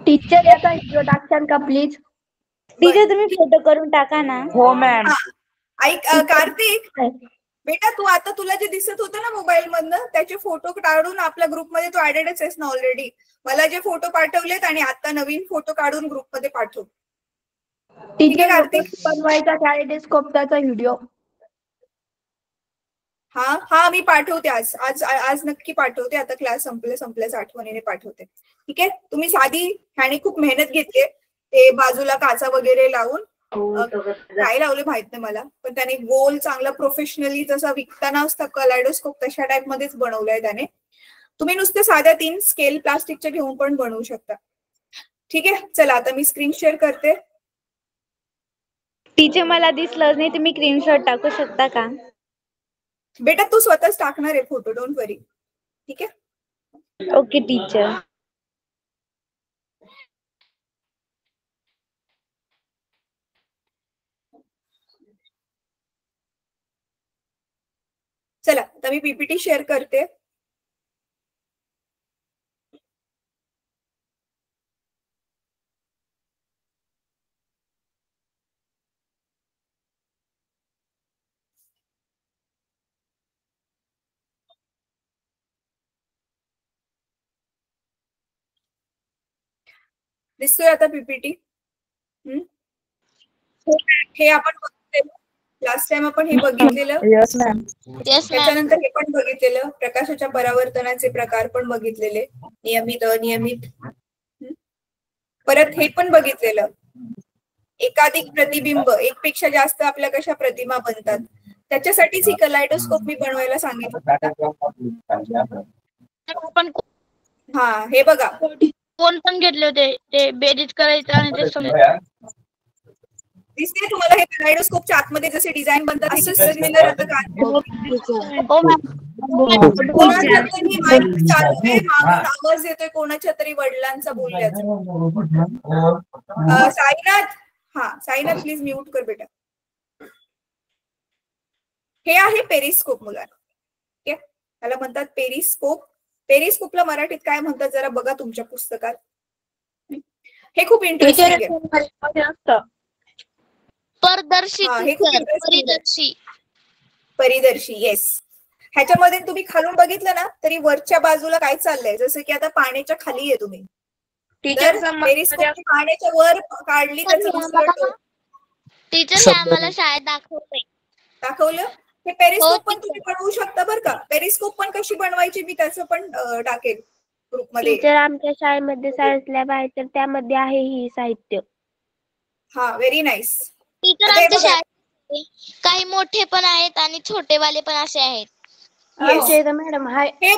Teacher याचा video टाकशाल का please? Teacher तुम्ही फोटो करून टाका ना. हो मॅम. ऐक कार्तिक, बेटा तू आता तुला जे दिसत होतं ना मोबाईल मधनं त्याचे फोटो काढून आपल्या ग्रुपमध्ये तू ऍडेडच आहेस ना ऑलरेडी. मला जे फोटो पाठवलेत आणि आता नवीन फोटो काढून ग्रुपमध्ये पाठव. टीचर कार्तिक बनवायचा कॅलेडोस्कोपचा व्हिडिओ. हा मी पाठवते आज आज आज नक्की पाठवते. आता क्लास संपल्याच आठवणीने पाठवते. ठीक आहे. तुम्ही साधी ह्याने खूप मेहनत घेतली ते बाजूला काचा वगैरे लावून. काय लावले माहित नाही मला, पण त्याने गोल चांगला प्रोफेशनली जसा विकताना असता कॅलेडोस्कोप तशा टाइप मध्येच बनवलाय त्याने. तुम्ही नुसते साध्या 3 स्केल प्लास्टिकच्या घेऊन पण बनवू शकता. ठीक आहे. चला आता मी स्क्रीन शेअर करते. टीचर मला दिसलंच नाही, तुम्ही स्क्रीनशॉट टाकू शकता का? बेटा तू स्वतःच टाकणार आहे फोटो, डोंट वरी. ठीक आहे. Okay teacher. चला आता मी पीपीटी शेअर करते. दिसतोय आता पीपीटी? हे आपण लास्ट टाइम आपण हे बघितलेलं. Yes ma'am. त्याच्यानंतर हे पण बघितलेलं, प्रकाशाच्या परावर्तनाचे प्रकार पण बघितलेले, नियमित अनियमित. परत हे पण बघितलेलं, एकाधिक प्रतिबिंब, एकपेक्षा जास्त आपल्या कशा प्रतिमा बनतात. त्याच्यासाठीच ही कॅलेडोस्कोप मी बनवायला सांगितलं. हा हे बघा, कोण पण घेतले होते ते बेरीज करायचं आणि ते दिसते तुम्हाला हे कॅलेडोस्कोपच्या आतमध्ये जसे डिझाईन बनतात तसंच सिमिलर आता आवाज येतोय कोणाच्या तरी वडिलांचा बोलण्याचा. साईनाथ प्लीज म्यूट कर बेटा. हे आहे पेरिस्कोप मुलांना. ठीक आहे. त्याला म्हणतात पेरिस्कोप. पेरिस्कोपला मराठीत काय म्हणतात जरा बघा तुमच्या पुस्तकात. हे खूप इंटरेस्टिंग आहे. परिदर्शी येस. ह्याच्यामध्ये तुम्ही खालून बघितलं ना तरी वरच्या बाजूला काय चाललंय, जसं की आता पाण्याच्या खाली आहे तुम्ही. पेरिस्कोप पाण्याच्या वर काढली त्याचं दुसरं टीचर आम्हाला शाळेत दाखवलं. हे पेरिस्कोप पण तुम्ही बनवू शकता बरं का. पेरिस्कोप पण कशी बनवायची मी त्याचं पण टाकेल ग्रुपमध्ये. टीचर आमच्या शाळेमध्ये सायन्स लॅब आहे तर त्यामध्ये आहे ही साहित्य. हा व्हेरी नाईस. टीचर आमच्या शाळेत काही मोठे पण आहेत आणि छोटेवाले पण असे आहेत. मॅडम हे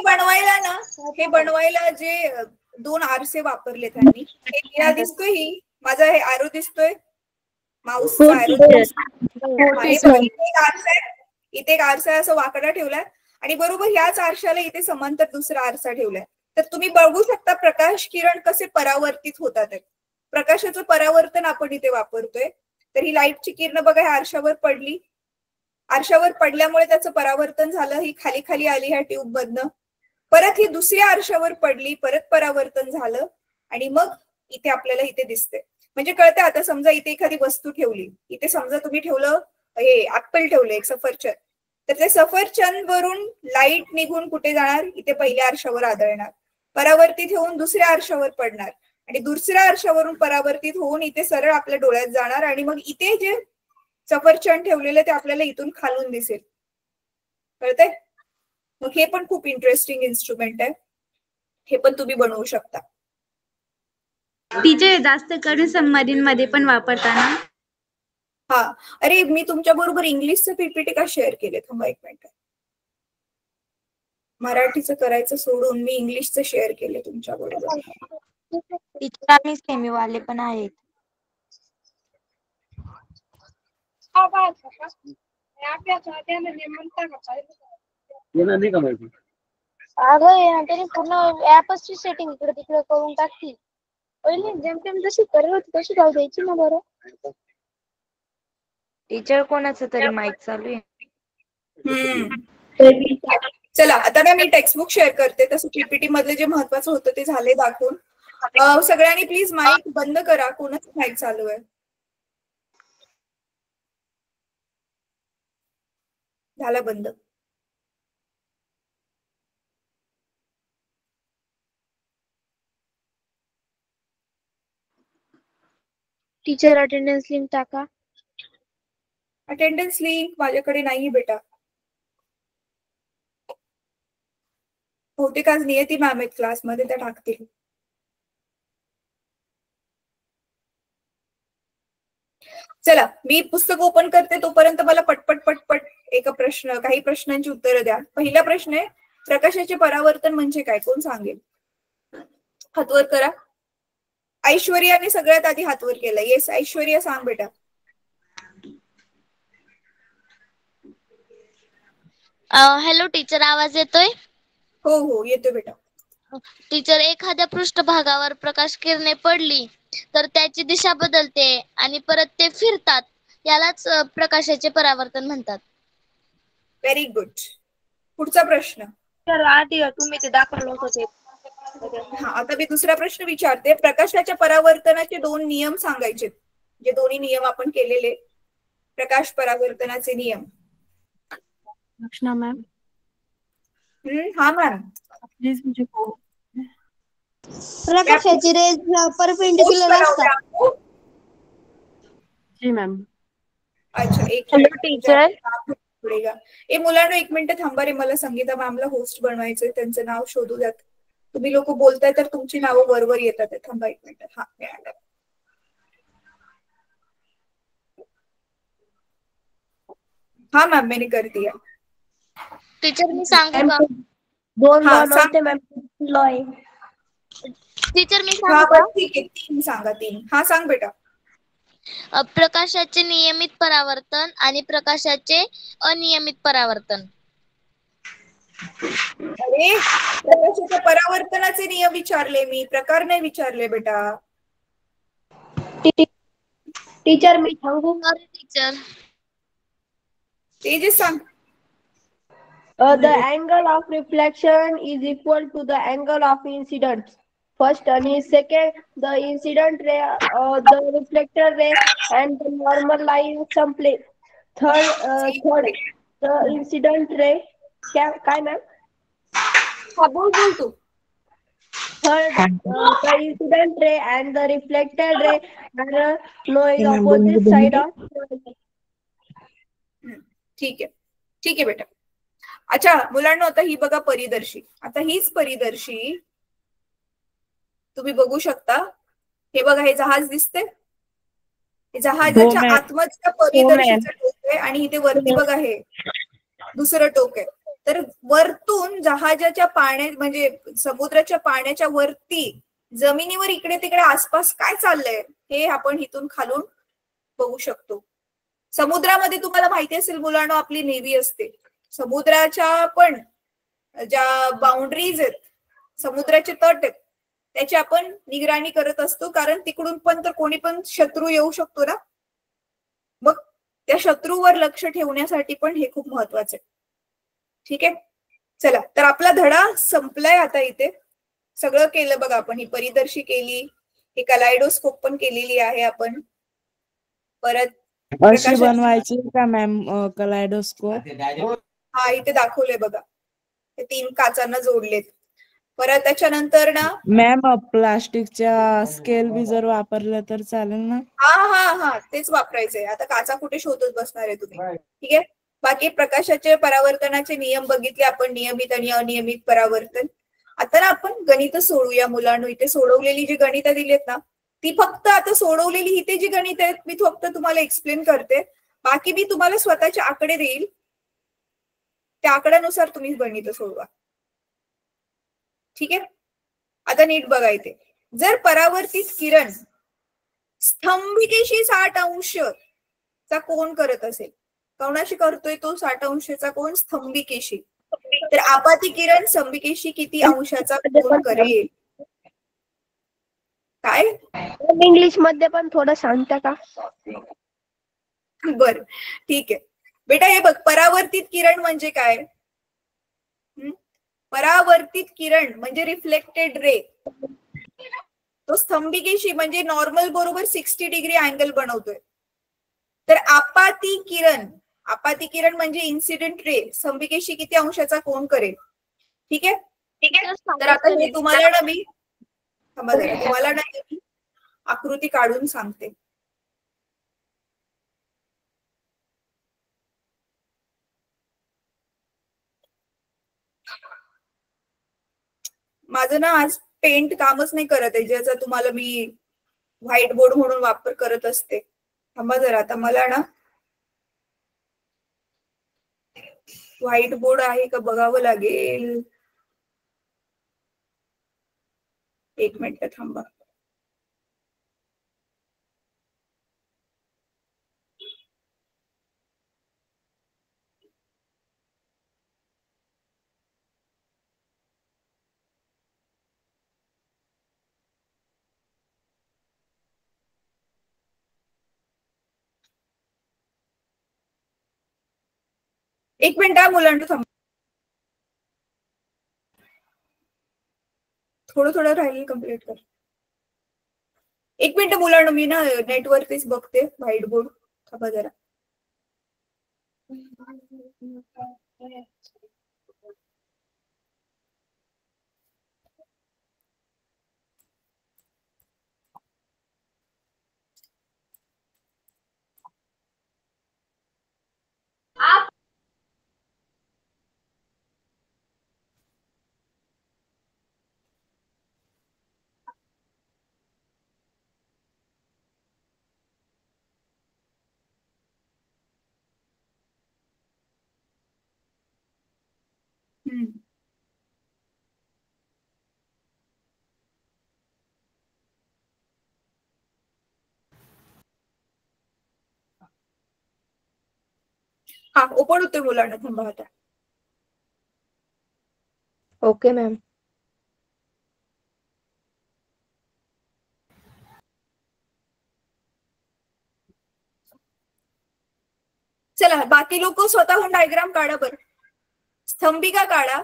बनवायला जे 2 आरसे वापरले त्यांनी. हे दिसतोय, ही माझा हे आरो दिसतोय, माऊसचा आरो. इथे एक आरसा असं वाकडा ठेवलाय आणि बरोबर ह्याच आरशाला इथे समांतर दुसरा आरसा ठेवलाय. तर तुम्ही बघू शकता प्रकाश किरण कसे परावर्तित होतात. प्रकाशाचं परावर्तन आपण इथे वापरतोय. तर ही लाईटची किरण बघा ह्या आरशावर पडली. आरशावर पडल्यामुळे त्याचं परावर्तन झालं, ही खाली खाली आली ह्या ट्यूब मधनं. परत ही दुसऱ्या आरशावर पडली, परत परावर्तन झालं आणि मग इथे आपल्याला इथे दिसते. म्हणजे कळतं आता. समजा इथे एखादी वस्तू ठेवली, इथे समजा तुम्ही ठेवलं हे ऍपल ठेवलं, एक सफरचंद. तर ते सफरचंद वरून लाईट निघून कुठे जाणार, इथे पहिल्या आरशावर आदळणार, परावर्तित होऊन दुसऱ्या आरशावर पडणार आणि दुसऱ्या आरशावरून परावर्तित होऊन इथे सरळ आपल्या डोळ्यात जाणार आणि मग इथे जे सफरचंद ठेवलेलं ते आपल्याला इथून खालून दिसेल. कळतंय? मग हे पण खूप इंटरेस्टिंग इन्स्ट्रुमेंट आहे. हे पण तुम्ही बनवू शकता. टीचर जास्त करून सबमरीन मध्ये पण वापरताना. हा अरे मी तुमच्या बरोबर इंग्लिशचं पीपीटी का शेअर केले, थांबा एक मिनिट. मराठीचं करायचं सोडून मी इंग्लिशचं शेअर केले तुमच्या बरोबर. टीचर आणि सेमीवाले पण आहेत. अगं पूर्ण ऍपची सेटिंग इकडे तिकडे करून टाकली. पहिले जेमतेम जशी करत होती तशी जाऊ द्यायची ना बरं. टीचर कोणाचं तरी माईक चालू आहे. चला आता ना मी टेक्स्टबुक शेअर करते. तसं पीपीटी मधले जे महत्वाचं होतं ते झाले दाखवून. सगळ्यांनी प्लीज माईक बंद करा. कोणाच माईक चालू आहे? झाला बंद. टीचर अटेंडन्स लिंक टाका. अटेंडन्स लिंक माझ्याकडे नाही बेटा. बहुतेक आज नियती मॅम आहेत क्लासमध्ये, त्या टाकतील. चला मी पुस्तक ओपन करते, तोपर्यंत मला पटपट पटपट काही प्रश्नांची उत्तरं द्या. पहिला प्रश्न आहे, प्रकाशाचे परावर्तन म्हणजे काय? कोण सांगेल? हातवर करा. ऐश्वर्याने सगळ्यात आधी हातवर केला. येस ऐश्वर्या, सांग बेटा. हॅलो टीचर, आवाज येतोय? हो हो येतोय बेटा. टीचर, एखाद्या पृष्ठभागावर प्रकाश किरणे पडली तर त्याची दिशा बदलते आणि परत ते फिरतात, यालाच प्रकाशाचे परावर्तन म्हणतात. Very good. पुढचा प्रश्न. तर आधी तुम्ही ते दाखवलं होतं ते. हा, आता मी दुसरा प्रश्न विचारते. प्रकाशाच्या परावर्तनाचे 2 नियम सांगायचे, जे दोन्ही नियम आपण केलेले. प्रकाश परावर्तनाचे नियम. रक्षणा मॅम, हा मॅम. प्लीज मुझे प्रकाशाची रेज परपेंडिक्युलर असतात. जी मॅम. अच्छा, एक टीचर. ए मुलांना 1 मिनिट थांबा रे. मला संगीता मॅमला होस्ट बनवायचंय. त्यांचं नाव शोधू द्यात. तुम्ही लोक बोलताय तर तुमची नावं वरवर येतात. थांबा 1 मिनिट. हा मिळालं. हाँ मैम मैंने कर दिया. टीचर मी सांगू का? दोन हाँ, लॉ नव्हते मॅम, लॉ आहे. टीचर मी हाँ सांगू का? बस ठीक है, 3 सांगा. 3. हाँ सांग बेटा. प्रकाशाचे नियमित परावर्तन आणि प्रकाशाचे अनियमित परावर्तन. अरे प्रकाशाच्या परावर्तनाचे नियम विचारले मी, प्रकार नाही विचारले बेटा. टीचर मी सांगू? Sorry teacher. तेजस सांग. The angle of reflection is equal to the angle of incidence. First and second, the incident ray, the reflector ray, and the normal line in some place. Third, the incident ray. काय ma'am? हा बोल बोल तू. Third, the incident ray and the reflected ray are no opposite side of. ठीक आहे बेटा. अच्छा मुलांना, आता ही बघा परिदर्शी. आता हीच परिदर्शी तुम्ही बघू शकता. हे बघा, हे जहाज दिसते. हे जहाजाच्या आतमधल्या परिदर्शीचं टोक आहे आणि इथे वरती बघा हे दुसरं टोक आहे. तर वरतून जहाजाच्या पाण्यात म्हणजे समुद्राच्या पाण्याच्या वरती जमिनीवर इकडे तिकडे आसपास काय चाललंय हे आपण इथून खालून बघू शकतो. समुद्रामध्ये तुम्हाला माहिती असेल मुलांना, आपली नेव्ही असते. समुद्राच्या पण ज्या बाउंड्रीज आहेत, समुद्राचे तट आहेत, त्याची आपण निगराणी करत असतो. कारण तिकडून पण तर कोणी पण शत्रू येऊ शकतो ना. मग त्या शत्रूवर लक्ष ठेवण्यासाठी पण हे खूप महत्वाचं आहे. ठीक आहे, चला तर आपला धडा संपलाय. आता इथे सगळं केलं बघा आपण. ही परिदर्शी केली, ही कलायडोस्कोप पण केलेली आहे आपण. परत अशी बनवायची का मॅम कलायडोस्कोप? हा इथे दाखवलंय बघा, ते 3 काचांना जोडलेत. परत त्याच्यानंतर ना मॅम प्लास्टिकच्या स्केल बी जर वापरलं तर चालेल ना? हा तेच वापरायचंय. आता काचा कुठे शोधत बसणार आहे तुम्ही? ठीक आहे. बाकी प्रकाशाचे परावर्तनाचे नियम बघितले आपण, नियमित आणि अनियमित परावर्तन. आता ना आपण गणित सोडूया मुलांना. इथे सोडवलेली जी गणित दिलीत ना, ती फक्त आता सोडवलेली इथे जी गणित आहेत मी फक्त तुम्हाला एक्सप्लेन करते. बाकी मी तुम्हाला स्वतःचे आकडे देईल, त्या आकड्यानुसार तुम्ही गणित सोडवा. ठीक आहे. आता नीट बघा इथे. जर परावर्तित किरण स्तंभिकेशी 60 अंशचा कोण करत असेल, कोणाशी करतोय तो 60 अंशचा कोण? स्तंभिकेशी. तर आपाती किरण स्तंभिकेशी किती अंशाचा कोण करेल? काय इंग्लिश मध्ये पण थोडं सांगता का? बर ठीक आहे बेटा. हे बघ, परावर्तित किरण म्हणजे काय? परावर्तित किरण म्हणजे रिफ्लेक्टेड रे, तो स्तंभिकेशी म्हणजे नॉर्मल बरोबर 60 डिग्री अँगल बनवतोय. तर आपाती किरण म्हणजे इन्सिडेंट रे स्तंभिकेशी किती अंशाचा कोन करेल. ठीक आहे. तर आता हे तुम्हाला ना मी आकृती काढून सांगते. माझं ना आज पेंट कामच नाही करत आहे, ज्याचा तुम्हाला मी व्हाईट बोर्ड म्हणून वापर करत असते. थांबा जरा, आता मला ना व्हाईट बोर्ड आहे का बघावं लागेल. एक मिनिट थांबा. एक मिनिट मुलांना थांबा. थोडं राहील कम्प्लीट कर. एक मिनिट मुलांना, मी ना नेटवरतीच बघते व्हाईट बोर्ड. थांबा जरा. हा ओपन होते मुलांना. थांबा आता. Okay ma'am. चला बाकी लोक स्वतःहून डायग्राम काढा बरं. स्तंभिका काढा,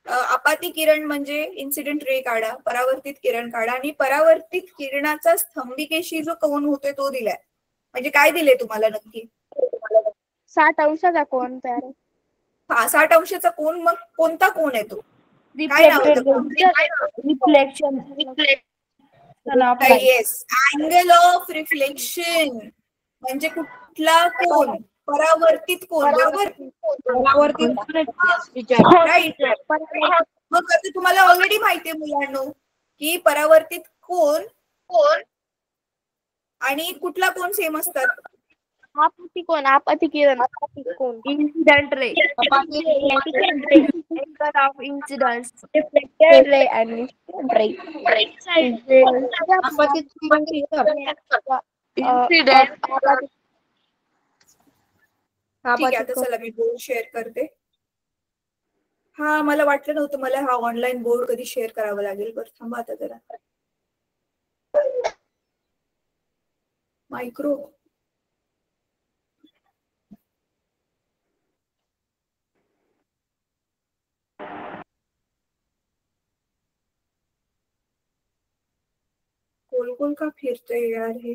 आपाती किरण म्हणजे इन्सिडेंट रे काढा, परावर्तित किरण काढा आणि परावर्तित किरणाचा स्तंभिकेशी जो कोन होतोय तो दिलाय. म्हणजे काय दिले तुम्हाला नक्की? 60 अंशाचा कोन तयार आहे. हा 60 अंशाचा कोन. मग कोणता कोन आहे तो? काय नाव reflection. Yes, angle of reflection म्हणजे कुठला कोन? परावर्तित कोन. बरोबर. राईट. मग आता तुम्हाला ऑलरेडी माहितीये मुलांनो की परावर्तित कोन आणि कुठला कोन सेम असतात? आपाती किरण Incident ray. Angle of incidence. Reflected ray and incident ray. ठीक आहे. आता चला मी बोर्ड शेअर करते. हा मला वाटलं नव्हतं मला हा ऑनलाईन बोर्ड कधी शेअर करावा लागेल. बरं थांबा आता जरा. मायक्रो गोल गोल का फिरतोय यार हे?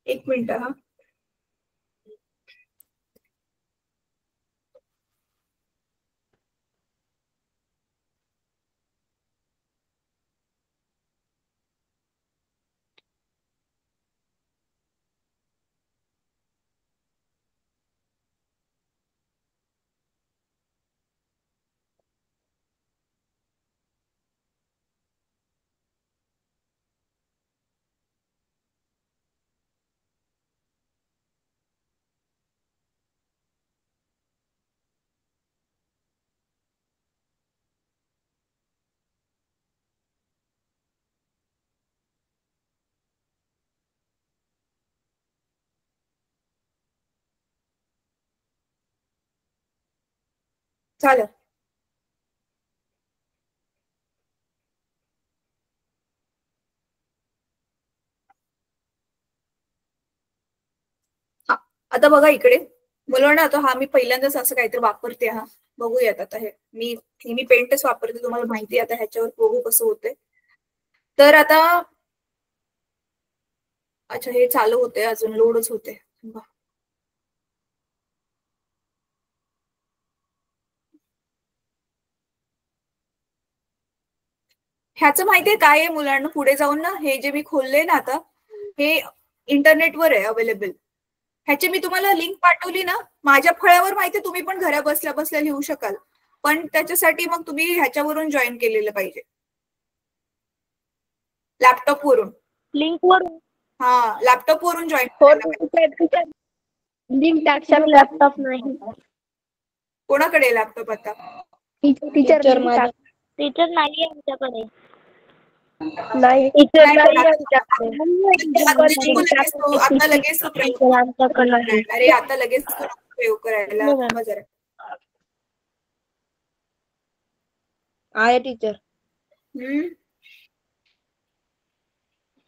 एक मिनिट हा. चालेल. आता बघा इकडे बोलवा ना. आता हा मी पहिल्यांदाच असं काहीतरी वापरते. हा बघूयात आता. हे मी पेंटच वापरते, तुम्हाला माहिती आहे. आता ह्याच्यावर बघू कसं होतंय. तर आता अच्छा हे चालू होते, अजून लोडच होते. ह्याचं माहितीये काय आहे मुलांना, पुढे जाऊन ना हे जे मी खोलले ना आता, हे इंटरनेटवर आहे अवेलेबल. ह्याची मी तुम्हाला लिंक पाठवली ना, माझ्या फळ्यावर माहितीये तुम्ही पण घरा बसल्या बसल्या लिहू शकाल. पण त्याच्यासाठी मग तुम्ही ह्याच्यावरून जॉईन केलेलं पाहिजे, लॅपटॉप वरून. लिंक वरून. हा, लॅपटॉप वरून जॉईन हो करायला पाहिजे. लिंक टाकशाल, लॅपटॉप नाही. कोणाकडे लॅपटॉप आता? टीचर टीचर नाही आमच्याकडे. नाही, टीचर नाही आमच्याकडे. आता लगेच अरे आता लगेच प्रयोग करायला थांबा जरा. आहे टीचर.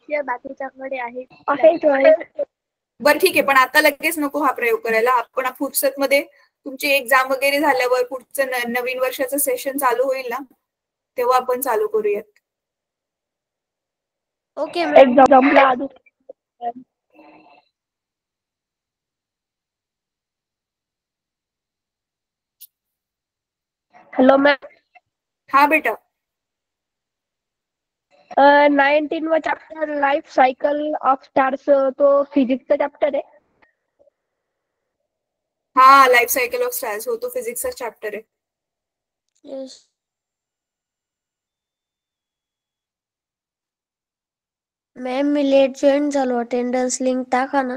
बाकीच्याकडे आहे. बरं ठीक आहे, पण आता लगेच नको हा प्रयोग करायला. आपण फुरसत मध्ये तुमची एक्झाम वगैरे झाल्यावर पुढचं नवीन वर्षाचं सेशन चालू होईल ना, तेव्हा आपण चालू करूयात. ओके, एक्झाम्पला हॅलो मॅम. हा बेटा. 19वा chapter life cycle of stars, तो फिजिक्सचा चॅप्टर आहे. हा, लाईफ सायकल ऑफ स्टार्स हो, तो फिजिक्सचा चॅप्टर आहे. मॅम मी लेट जॉईन झालो, अटेंडन्स लिंक टाका ना.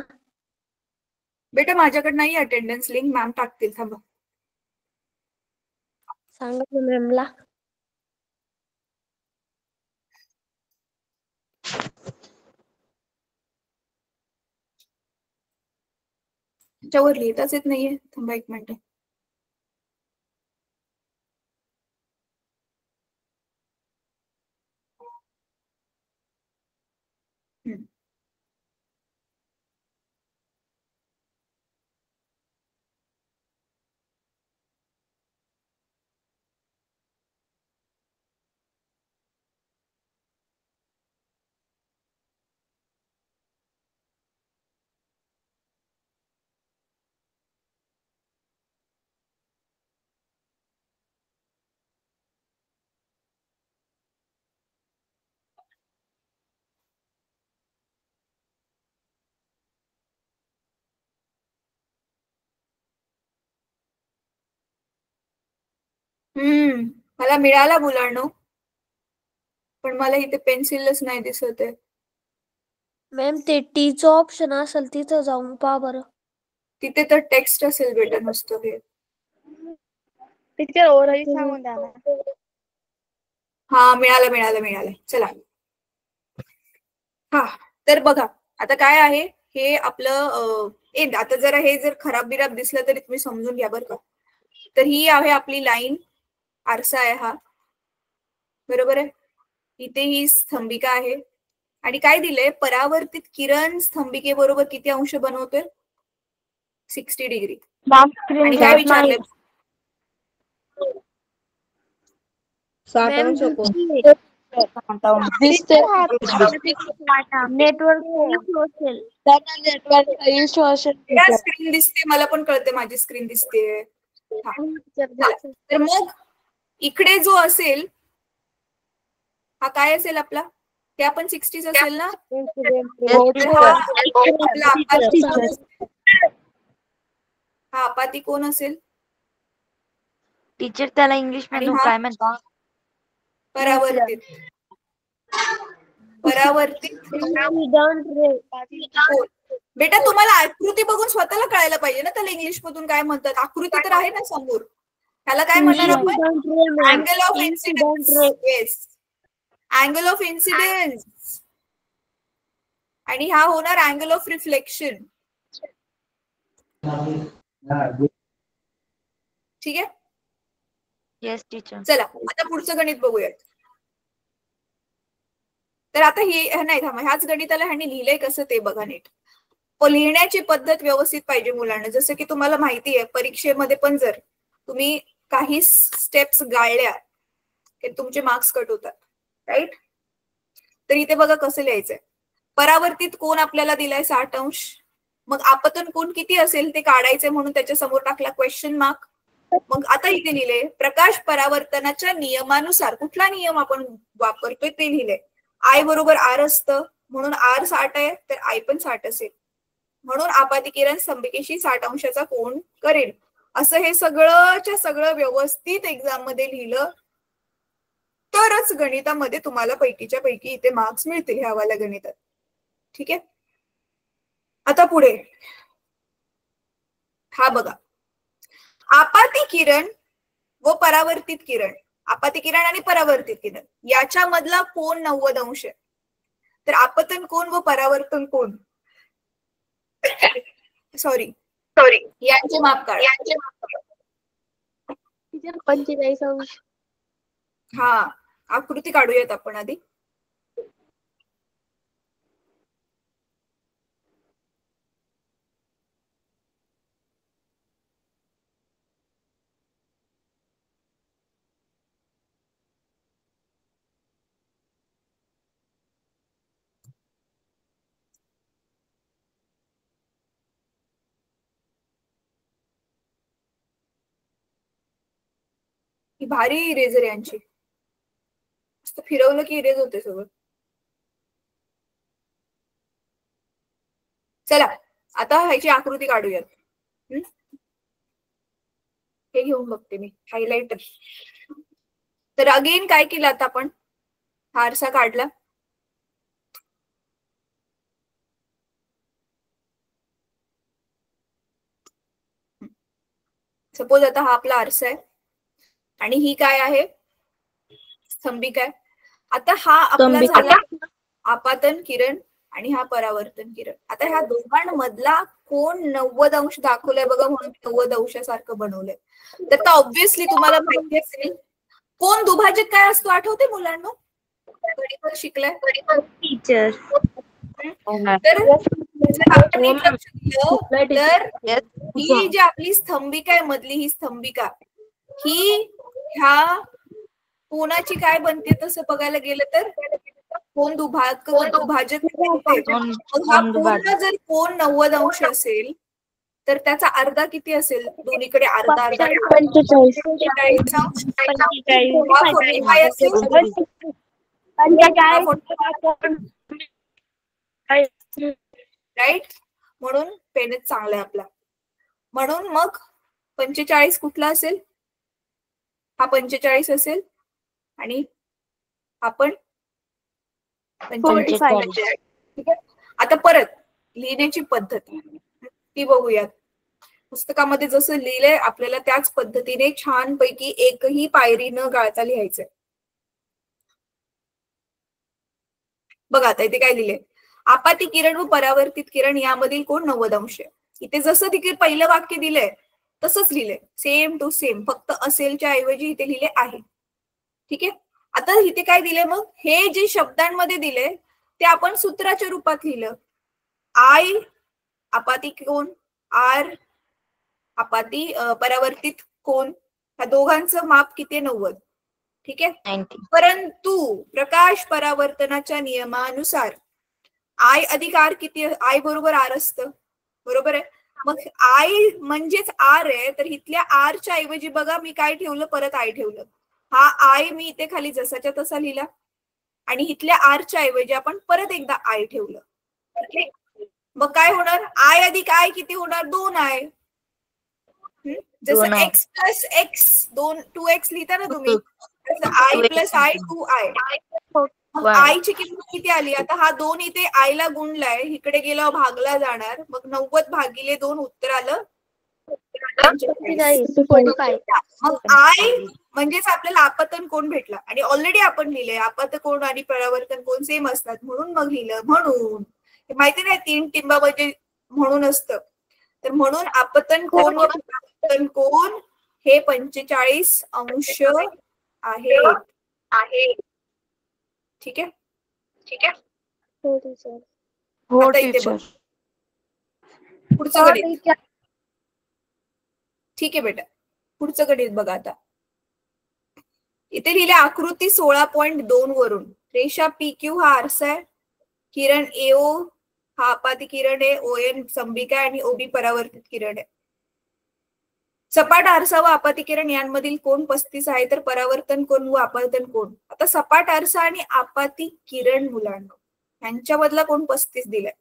बेटा माझ्याकडे नाही अटेंडन्स लिंक, मॅम टाकतील, थांबा. सांगा ना मॅमला. त्याच्यावर लिहिताच येत नाहीये, थांबा एक मिनिट. मला मिळाला मुलांनो, पण मला इथे पेन्सिलच नाही दिसत आहे. मॅम ते टीचं ऑप्शन असेल तिथं जाऊन पहा बरं. तिथे तर टेक्स्ट असेल बेटा नुसतं. हे टीचर ओरही सांगून द्या ना. हा, मिळालं. चला. हा, तर बघा आता काय आहे हे आपलं. आता जरा हे जर खराब बिराब दिसलं तरी तुम्ही समजून घ्या बरं का. तर ही आहे आपली लाईन, आरसा आहे हा, बरोबर आहे. इथे ही स्तंभिका आहे आणि काय दिलंय, परावर्तित किरण स्तंभिके बरोबर किती अंश बनवतोय? 60 डिग्री. आणि काय विचारलंय? 60 अंश कोण? नेटवर्क स्क्रीन दिसते, मला पण कळते, माझी स्क्रीन दिसते. तर मग इकडे जो असेल हा काय असेल आपला? हे आपण 60च असेल ना. हा आपाती कोण असेल? टीचर त्याला इंग्लिश मध्ये काय म्हणतात? परावर्तित. बेटा तुम्हाला आकृती बघून स्वतःला कळायला पाहिजे ना त्याला इंग्लिश मधून काय म्हणतात. आकृती तर आहे ना समोर. त्याला काय म्हणणार आपण? Angle of incidence. Yes, angle of incidence. आणि हा होणार अँगल ऑफ रिफ्लेक्शन. ठीक आहे. Yes teacher. चला आता पुढचं गणित बघूयात. तर आता हे नाही थांबा, ह्याच गणिताला ह्यांनी लिहिलंय कसं ते बघा नीट. लिहिण्याची पद्धत व्यवस्थित पाहिजे मुलांना. जसं की तुम्हाला माहिती आहे परीक्षेमध्ये पण जर तुम्ही काही स्टेप्स गाळल्या की तुमचे मार्क्स कट होतात, राईट. तर इथे बघा कसं लिहायचंय. परावर्तित कोण आपल्याला दिलाय 60 अंश. मग आपतन कोण किती असेल ते काढायचे म्हणून त्याच्या समोर टाकला क्वेश्चन मार्क. मग आता इथे लिहिले प्रकाश परावर्तनाच्या नियमानुसार. कुठला नियम आपण वापरतोय ते लिहिले. आय बरोबर आर असतं म्हणून आर 60 आहे तर आय पण 60 असेल. म्हणून आपाती किरण स्तंभिकेशी 60 अंशाचा कोन करेल. असं हे सगळंच्या सगळं व्यवस्थित एक्झाम मध्ये लिहिलं तरच गणितामध्ये तुम्हाला पैकीच्या पैकी इथे मार्क्स मिळतील ह्या वाल्या गणितात. ठीक आहे. आता पुढे हा बघा. आपाती किरण व परावर्तित किरण. आपाती किरण आणि परावर्तित किरण याच्या मधला कोन 90 अंश आहे. तर आपतन कोन व परावर्तन कोन सॉरी यांचे माप काढा. 45 अंश. हा आकृती काढूयात आपण आधी. ही भारी इरेजर यांची. मस्त फिरवलं की इरेज होते सगळं. चला आता ह्याची आकृती काढूयात. हे घेऊन बघते मी हायलाइटर. तर अगेन काय केलं आता आपण हा आरसा काढला. सपोज आता हा आपला आरसा आहे आणि ही काय आहे स्तंभिका आहे. आता हा आपला झाला आपातन किरण आणि हा परावर्तन किरण. आता ह्या दोघांमधला कोण 90 अंश दाखवलाय बघा म्हणून 90 अंशासारखं बनवलंय. तर ऑब्व्हियसली तुम्हाला माहिती असेल कोण दुभाजक काय असतो आठवते मुलांना गणितात शिकलाय टीचर. तर जर आपण एक लक्ष दिलं तर ही जी आपली स्तंभिका आहे मधली ही स्तंभिका ही ह्या कोणाची काय बनते तसं बघायला गेलं तर कोण दुभाजक हा पूर्ण जर कोण 90 अंश असेल तर त्याचा अर्धा किती असेल दोन्हीकडे अर्धा अर्धा 45 असेल. राईट. म्हणून पेनच चांगला आहे आपला. म्हणून मग 45 कुठला असेल हा 45 असेल आणि आपण 45. ठीक आहे. आता परत लिहिण्याची पद्धत ती बघूयात. पुस्तकामध्ये जसं लिहिलंय आपल्याला त्याच पद्धतीने छानपैकी एकही पायरी न गाळता लिहायचंय. बघा आता इथे काय लिहिलंय. आपाती किरण व परावर्तित किरण यामधील कोण 90 अंश आहे. इथे जसं तिथे पहिलं वाक्य दिलंय तसंच लिहिलंय सेम टू सेम. फक्त असेलच्या ऐवजी इथे लिहिले आहे. ठीक आहे. आता इथे काय दिलंय मग हे जे शब्दांमध्ये दिले ते आपण सूत्राच्या रूपात लिहिलं. आय आपाती कोण आर आपाती परावर्तित कोण ह्या दोघांचं माप किती 90. ठीक आहे. परंतु प्रकाश परावर्तनाच्या नियमानुसार आय अधिक आर किती आय बरोबर आर असतं बरोबर आहे. मग आय म्हणजेच आर आहे तर इथल्या आरच्या ऐवजी बघा मी काय ठेवलं परत आय ठेवलं. हा आय मी इथे खाली जसाच्या तसा लिहिला आणि इथल्या आरच्या ऐवजी आपण परत एकदा आय ठेवलं. मग काय होणार आय अधिक आय किती होणार 2 आय. जसं एक्स प्लस एक्स 2x लिहिता ना तुम्ही I plus I 2i. I ची किंमत किती आली आता हा 2 इथे आय ला गुणलाय इकडे गेला भागला जाणार मग 90 भागिले 2 उत्तर आलं 45. मग आय म्हणजेच आपल्याला आपतन कोण भेटला आणि ऑलरेडी आपण लिहिलंय आपत कोण आणि परावर्तन कोण सेम असतात म्हणून मग लिहिलं. म्हणून माहिती नाही 3 टिंबा म्हणजे म्हणून असतं. तर म्हणून आपतन कोण व परावर्तन कोण हे 45 अंश आहे. ठीक आहे. हो टीचर. हो आता इथे टीचर. बघ. पुढचं गणित. ठीक आहे बेटा, पुढचं गणित बघा आता. इथे लिहिले आकृती 16.2 वरून रेषा PQ हा आरसा आहे, किरण AO हा आपाती किरण आहे, ON स्तंभिका आहे आणि OB परावर्तित किरण आहे. सपाट आरसा व आपाती किरण यांमधील कोन 35 आहे, तर परावर्तन कोन व आपतन कोन. आता सपाट आरसा आणि आपाती किरण मुलांना यांच्यामधला कोन 35 दिलाय.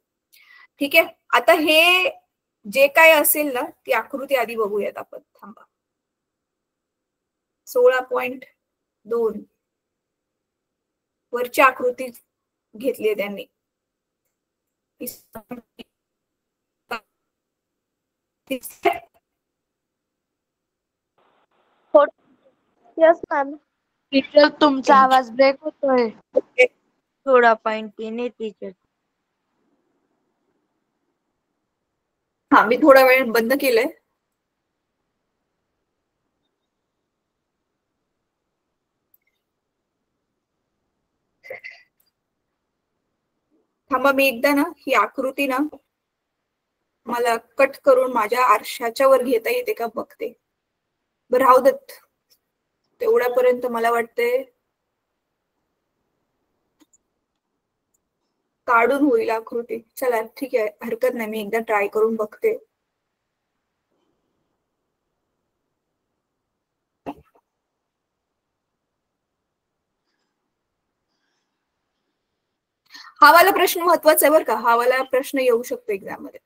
ठीक आहे. आता हे जे काय असेल ना ती आकृती आधी बघूयात आपण. थांबा. 16.2 वरची आकृती घेतली आहे त्यांनी. Yes ma'am. टीचर तुमचा आवाज ब्रेक होतोय. थोडा पॉइंट येणे टीचर. हा, मी थोडा वेळ बंद केलंय. थांबा, मी एकदा ना ही आकृती ना मला कट करून माझ्या आरशाच्या वर घेता येते का बघते. बरं, राहू देत. तेवढ्यापर्यंत मला वाटतंय काढून होईल आकृती. चला ठीक आहे, हरकत नाही, मी एकदा ट्राय करून बघते. हा वाला प्रश्न महत्वाचा आहे बरं का. हा वाला प्रश्न येऊ शकतो एक्झाम मध्ये.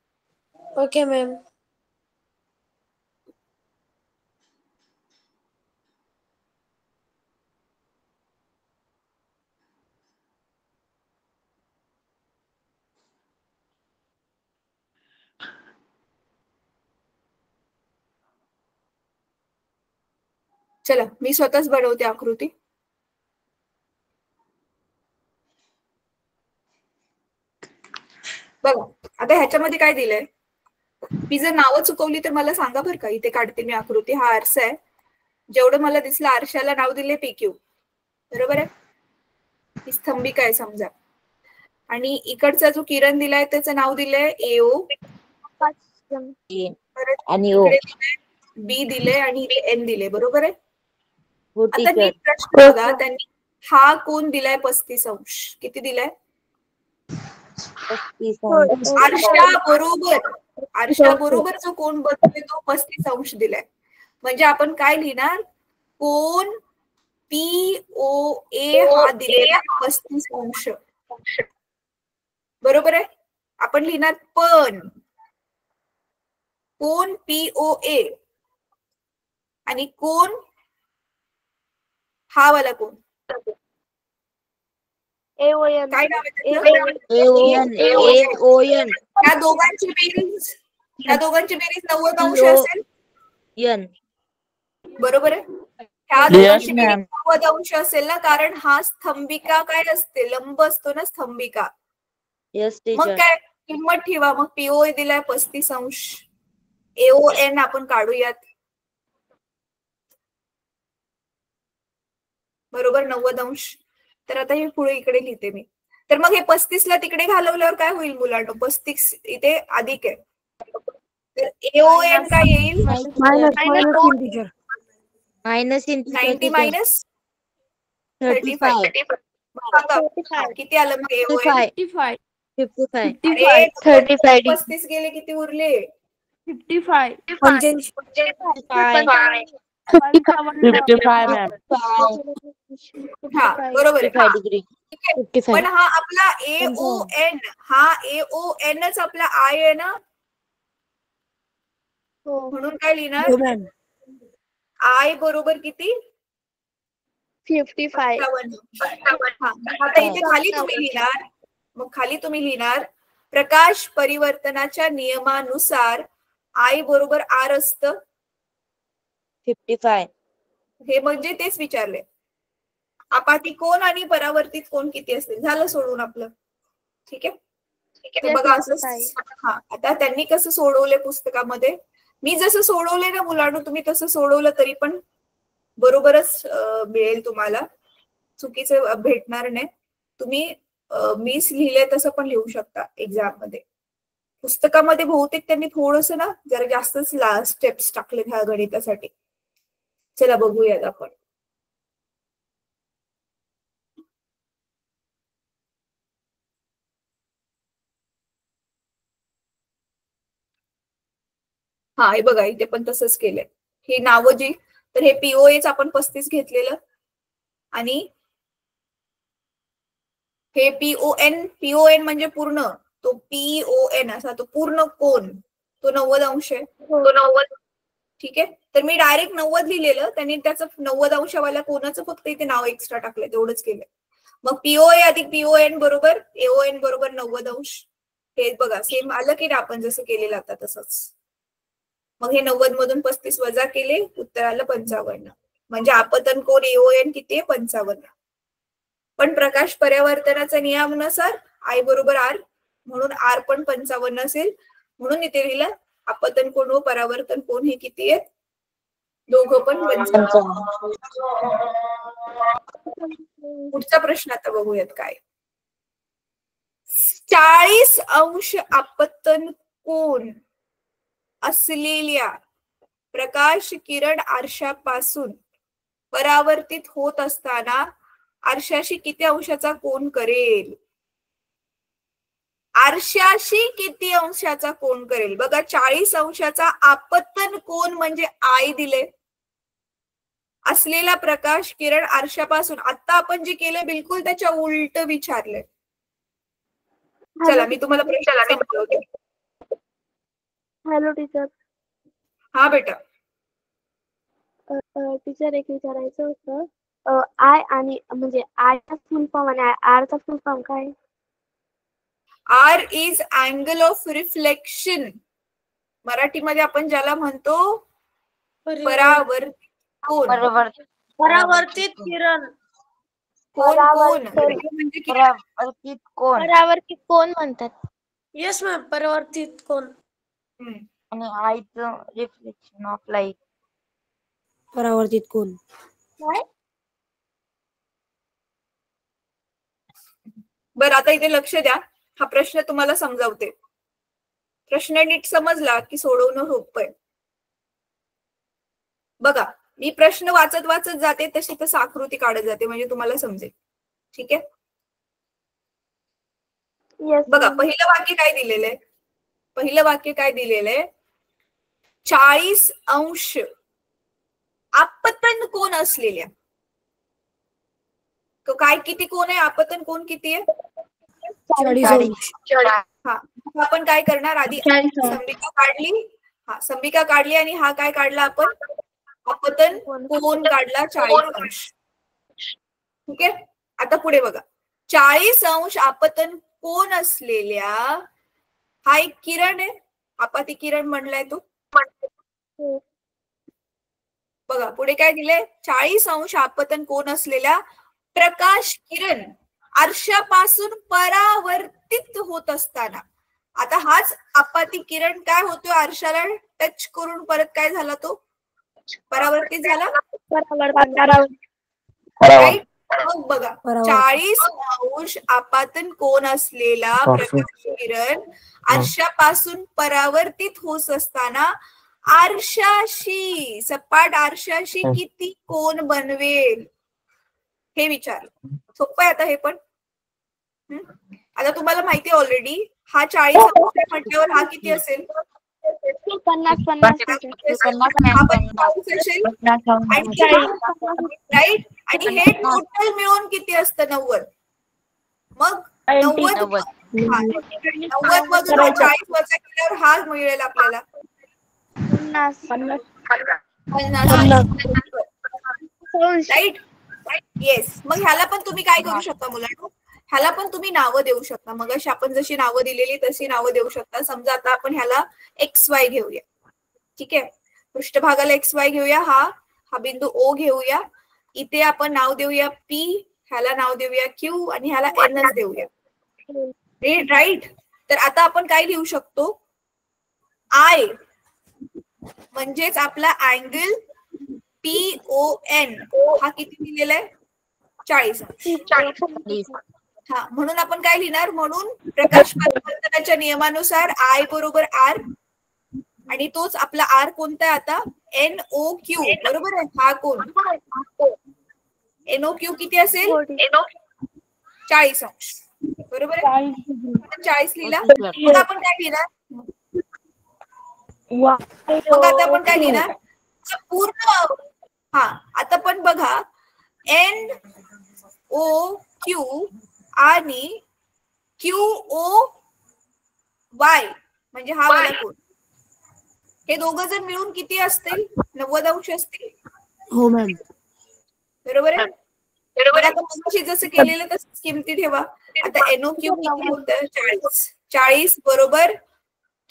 Okay ma'am. चला, मी स्वतःच बनवते आकृती. बघा आता ह्याच्यामध्ये काय दिलंय. मी जर नावं चुकवली तर मला सांगा बरं का. इथे काढते मी आकृती. हा आरसा आहे. जेवढं मला दिसलं आरशाला नाव दिले PQ. बरोबर आहे. ही स्तंभिका आहे समजा. आणि इकडचा जो किरण दिलाय त्याचं नाव दिलंय AO. आणि O. B दिले आणि N दिले. बरोबर आहे. हो आता टीचर. नीट प्रश्न बघा. त्यांनी हा कोन दिलाय 35 अंश. किती दिलाय? 35 अंश. आरशा बरोबर जो कोन बनतोय तो 35 अंश दिलाय. म्हणजे आपण काय लिहिणार? कोन POA हा दिलेला 35 अंश. बरोबर आहे. आपण लिहिणार पण कोन POA आणि कोन हा वाला कोन AON. काय नाव आहे? AON. त्या दोघांची बेरीज 90 अंश असेल. N. बरोबर आहे. ह्या दोघांची बेरीज 90 अंश असेल ना, कारण हा स्तंभिका काय असते, लंब असतो ना स्तंभिका. यस मग टीचर. काय किंमत ठेवा. मग POA दिलाय 35 अंश. AON आपण काढूयात. बरोबर 90 अंश. तर आता हे पुढे इकडे लिहिते मी. तर मग हे 35 ला तिकडे घालवल्यावर काय होईल मुलांनो? 35 इथे अधिक आहे. तर AON काय येईल? Minus 90 minus 35. किती आलं मग AON? 55. 35 गेले किती उरले? 55. हा बरोबर आहे. डिग्री. पण हा आपला AON, हा AONच आपला I आहे ना. म्हणून काय लिहिणार? I बरोबर किती? 55. आता इथे खाली तुम्ही लिहिणार. मग खाली तुम्ही लिहिणार प्रकाश परिवर्तनाच्या नियमानुसार I बरोबर R असतं. 55. हे म्हणजे तेच विचारले. आपाती कोन आणि परावर्तित कोन किती असतील. झालं सोडून आपलं. ठीक आहे. बघा असं. हा, आता त्यांनी कसं सोडवलंय पुस्तकामध्ये मी जसं सोडवलंय ना मुलांना, तुम्ही तसं सोडवलं तरी पण बरोबरच मिळेल तुम्हाला, चुकीचं भेटणार नाही. तुम्ही मीच लिहिलंय तसं पण लिहू शकता एक्झाम मध्ये. पुस्तकामध्ये बहुतेक त्यांनी थोडस ना जरा जास्तच स्टेप्स टाकले ह्या गणितासाठी. चला बघूयात आपण. हा हे बघा इथे पण तसंच केलंय. ही नावं जी, तर हे पीओएच आपण 35 घेतलेलं आणि हे पीओएन म्हणजे पूर्ण, तो पीओएन असा तो पूर्ण कोन, तो 90 अंश आहे. तो 90, ठीक आहे. तर मी डायरेक्ट 90 लिहिलेलं, त्यांनी त्याचं 90 अंशावाल्या कोणाचं फक्त इथे नाव एक्स्ट्रा टाकलंय, तेवढंच केलंय. मग पीओए अधिक पीओएन बरोबर एओएन बरोबर 90 अंश. हे बघा सेम आलं की आपण जसं केलेलं आता तसंच. मग हे 90 मधून 35 वजा केले, उत्तर आलं 55. म्हणजे आपतन कोन एओएन किती आहे? 55. पण प्रकाश परावर्तनाच्या नियमानुसार I बरोबर R, म्हणून R पण 55 असेल. म्हणून इथे लिहिलं आपतन कोन व परावर्तन कोन हे किती आहेत? दोघं पण 55. पुढचा प्रश्न आता बघूयात काय. 40 अंश आपतन कोन असलेल्या प्रकाश किरण आरशापासून परावर्तित होत असताना आरशाशी किती अंशाचा कोन करेल? आरशाशी किती अंशाचा कोन करेल? बघा 40 अंशाचा आपतन कोन म्हणजे I दिले, असलेला प्रकाश किरण आरशापासून. आता आपण जे केलं बिलकुल त्याच्या उलट विचारलंय. चला मी तुम्हाला प्रश्न समजवते. Hello teacher. हा बेटा. टीचर एक विचारायचं होतं. आय आणि म्हणजे आय चा फुल फॉर्म आणि आर चा फुल फॉर्म काय? R is angle of reflection. मराठीमध्ये आपण ज्याला म्हणतो परावर्तित कोन. परावर्तित किरण. कोन म्हणजे परावर्तित कोन. परावर्तित कोन म्हणतात. येस मॅम, परावर्तित कोन. आणि आयचं रिफ्लेक्शन ऑफ लाईट. परावर्तित कोन. काय? बरं आता इथे लक्ष द्या, हा प्रश्न तुम्हाला समजावते. प्रश्न नीट समजला की सोडवणं सोपं आहे. बघा मी प्रश्न वाचत वाचत जाते, तशी तसं आकृती काढत जाते, म्हणजे तुम्हाला समजेल. ठीक आहे. बघा पहिलं वाक्य काय दिलेलं आहे? पहिलं वाक्य काय दिलेलं आहे? 40 अंश आपतन कोन असलेल्या. तो काय किती कोण आहे? आपतन कोन किती आहे? 40 अंश. हा आपण काय करणार? आधी संबिका काढली. हा संबिका काढली आणि हा काय काढला आपण? आपतन कोन काढला 40 अंश. ठीक आहे. आता पुढे बघा, 40 अंश आपतन कोन असलेल्या, हा एक किरण आहे, आपाती किरण म्हणलाय तो. बघा पुढे काय दिलंय? 40 अंश आपतन कोन असलेल्या प्रकाश किरण आरशापासून परावर्तित होत असताना. आता हाच आपाती किरण काय होतो? आरशाला टच करून परत काय झाला? तो परावर्तित झाला. राईट. मग बघा 40 अंश आपातन कोन असलेला प्रकाश किरण आरशापासून परावर्तित होत असताना आरशाशी, सपाट आरशाशी किती कोन बनवेल हे विचारलं. सोपं आहे आता हे पण. आता तुम्हाला माहिती आहे ऑलरेडी, हा 40 अंश म्हटल्यावर हा किती असेल? 50 असेल. राईट. आणि हे टोटल मिळून किती असतं? 90. मग 90 मधून 40 वजा केल्यावर हा मिळेल आपल्याला 50. राईट. येस. मग ह्याला पण तुम्ही काय करू शकता मुलांनो? ह्याला पण तुम्ही नावं देऊ शकता. मग अशी आपण जशी नावं दिलेली तशी नावं देऊ शकता. समजा आता आपण ह्याला XY घेऊया. ठीक आहे. पृष्ठभागाला XY घेऊया. हा बिंदू O घेऊया. इथे आपण नाव देऊया P, ह्याला नाव देऊया Q आणि ह्याला Nच देऊया. राईट. तर आता आपण काय लिहू शकतो? I म्हणजेच आपला अँगल PON हा किती दिलेला आहे? 40 अंश. हा, म्हणून आपण काय लिहिणार? म्हणून प्रकाश परावर्तनाच्या नियमानुसार I बरोबर R, आणि तोच आपला R कोणता आहे आता? NOQ, बरोबर आहे. हा कोण? NOQ किती असेल? 40 अंश, बरोबर आहे. आपण 40 लिहिला. मग आपण काय लिहिणार? मग आता आपण काय लिहिणार? पूर्ण, हा आता पण बघा, NOQ आणि QOY म्हणजे हा वाला कोण, हे दोघं जण मिळून किती असतील? 90 अंश असतील. हो मॅम. बरोबर आहे. बरोबर. आता मगाशी जसं केलेलं तसंच किमती ठेवा. आता NOQ किती होतं? 40 बरोबर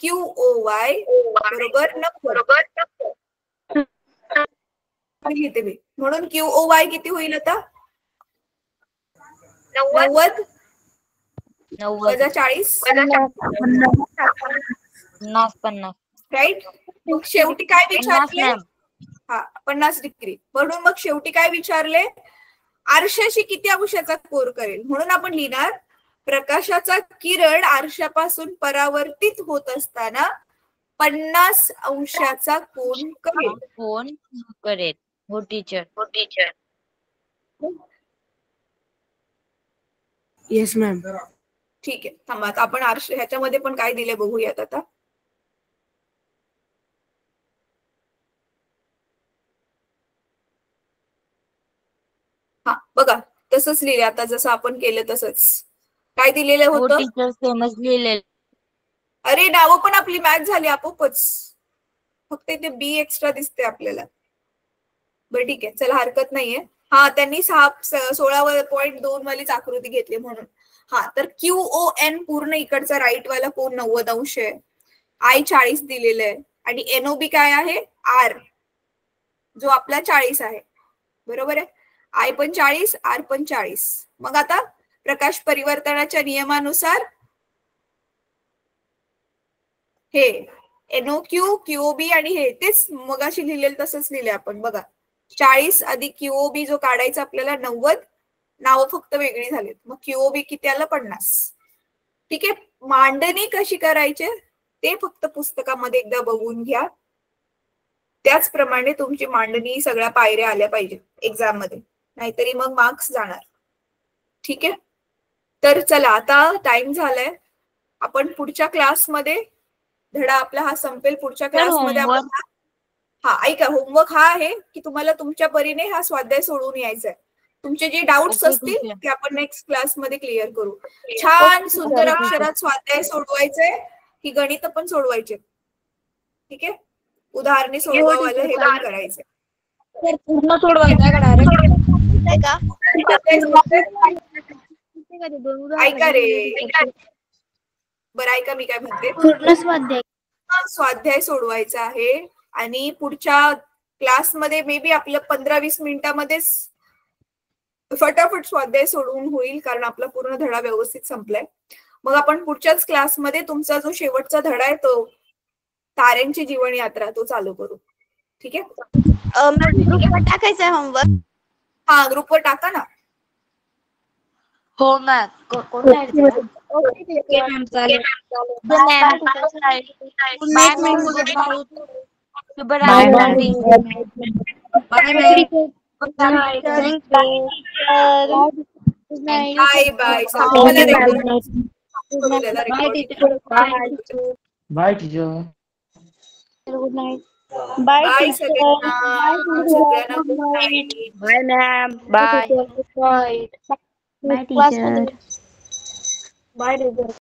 QOY बरोबर 90. लिहिते मी. म्हणून QOY किती होईल आता? 90 वजा 40 50. राईट. मग शेवटी काय विचारले? हा, 50 डिग्री. म्हणून मग शेवटी काय विचारले? आरशाशी किती अंशाचा कोन करेल. म्हणून आपण लिहिणार प्रकाशाचा किरण आरशापासून परावर्तित होत असताना 50 अंशाचा कोन करेल. कोण करेल? हो टीचर. Yes ma'am. ठीक आहे, थांबा आता आपण ह्याच्यामध्ये पण काय दिले बघूयात आता. हा बघा, तसंच लिहिले आता, जसं आपण केलं तसंच. काय दिलेलं हो होतं? टीचर सेमच लिहिलेलं. अरे नावं पण आपली मॅच झाली आपोआपच, फक्त इथे बी एक्स्ट्रा दिसते आपल्याला. बरं ठीक आहे, चला हरकत नाहीये. हा, त्यांनी 16.2 वालीच आकृती घेतली म्हणून. हा, तर QON पूर्ण इकडचा राईट वाला कोण 90 अंश आहे. I 40 दिलेलं आहे, आणि NOB काय आहे? R, जो आपला 40 आहे. बरोबर आहे. I पण 40, R पण 40. मग आता प्रकाश परिवर्तनाच्या नियमानुसार हे NOQ, QOB आणि हे तेच मगाशी लिहिलेलं तसंच लिहिले आपण. बघा, 40 अधिक QOB जो काढायचा आपल्याला 90, नावं फक्त वेगळी झालीत. मग QOB किती आलं? 50. ठीक आहे. मांडणी कशी करायची ते फक्त पुस्तकामध्ये एकदा बघून घ्या. त्याचप्रमाणे तुमची मांडणी सगळ्या पायऱ्या आल्या पाहिजे एक्झाम मध्ये, नाहीतरी मग मार्क्स जाणार. ठीक आहे. तर चला, आता टाइम झालाय. आपण पुढच्या क्लासमध्ये धडा आपला हा संपेल. पुढच्या क्लासमध्ये आपण हा ऐका, होमवर्क हा आहे की तुम्हाला तुमच्या परीने हा स्वाध्याय सोडवून यायचा आहे. तुमचे जे डाऊट्स असतील ते आपण नेक्स्ट क्लासमध्ये क्लिअर करू. छान सुंदर अक्षरात स्वाध्याय सोडवायचंय, ही गणित पण सोडवायचे. ठीक आहे. उदाहरणे सोडवायला हे पण करायचंय. पूर्ण सोडवायचं का डायरेक्ट? ऐका रे, बरं ऐका मी काय म्हणते. पूर्ण स्वाध्याय स्वाध्याय सोडवायचा आहे, आणि पुढच्या क्लासमध्ये मे बी आपलं 15-20 मिनिटांमध्येच फटाफट स्वाध्याय सोडवून होईल, कारण आपला पूर्ण धडा व्यवस्थित संपलाय. मग आपण पुढच्याच क्लासमध्ये तुमचा जो शेवटचा धडा आहे तो ताऱ्यांची जीवन यात्रा तो चालू करू. ठीक आहे. ग्रुपवर टाकायचं आहे होमवर्क. हा, ग्रुपवर टाका ना. हो ma'am. Bye bye. Bye teacher. Good night. Bye सगळ्यांना. Bye ma'am. Bye. Bye teacher. Bye teacher.